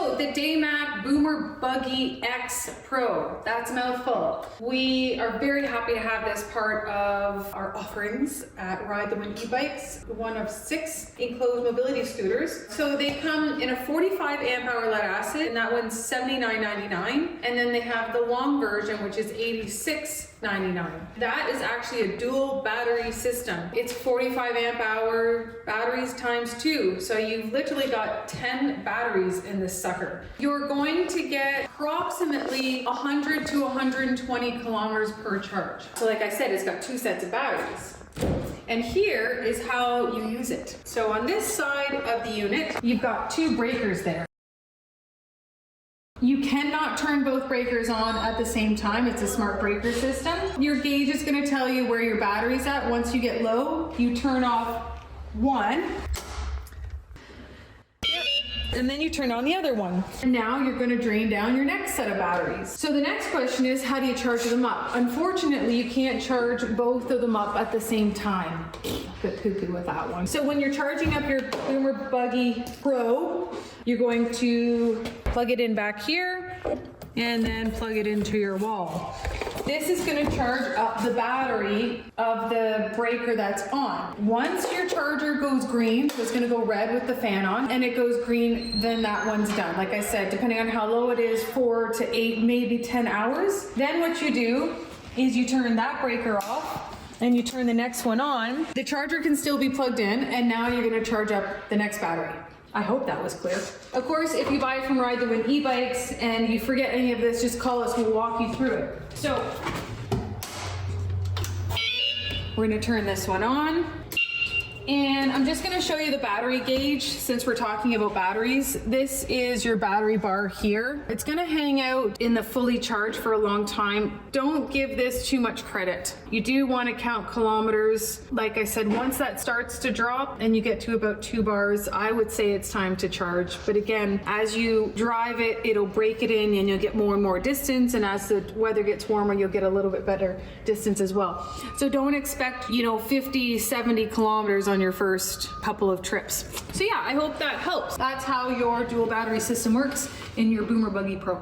So the Daymak Boomerbuggy X Pro, that's a mouthful. We are very happy to have this part of our offerings at RideTheWindEbikes, one of 6 enclosed mobility scooters. So they come in a 45 amp hour lead acid, and that one's $79.99. And then they have the long version, which is $86.99. That is actually a dual battery system. It's 45 amp hour batteries times 2. So you've literally got 10 batteries in this sucker. You're going to get approximately 100 to 120 kilometers per charge. So like I said, it's got 2 sets of batteries. And here is how you use it. So on this side of the unit, you've got 2 breakers there. You cannot turn both breakers on at the same time. It's a smart breaker system. Your gauge is going to tell you where your battery's at. Once you get low, you turn off one. And then you turn on the other one. And now you're going to drain down your next set of batteries. So the next question is, how do you charge them up? Unfortunately, you can't charge both of them up at the same time. Bit poo-poo with that one. So when you're charging up your Boomerbuggy Pro, you're going to plug it in back here and then plug it into your wall. This is going to charge up the battery of the breaker that's on. Once your charger goes green, so it's going to go red with the fan on, and it goes green, then that one's done. Like I said, depending on how low it is, 4 to 8, maybe 10 hours. Then what you do is you turn that breaker off and you turn the next one on. The charger can still be plugged in, and now you're going to charge up the next battery. I hope that was clear. Of course, if you buy it from RideTheWindEbikes and you forget any of this, just call us, we'll walk you through it. So, we're gonna turn this one on. And I'm just gonna show you the battery gauge since we're talking about batteries. This is your battery bar here. It's gonna hang out in the fully charged for a long time. Don't give this too much credit. You do wanna count kilometers. Like I said, once that starts to drop and you get to about 2 bars, I would say it's time to charge. But again, as you drive it, it'll break it in and you'll get more and more distance. And as the weather gets warmer, you'll get a little bit better distance as well. So don't expect, 50, 70 kilometers on your first couple of trips. So yeah, I hope that helps. That's how your dual battery system works in your Boomerbuggy Pro.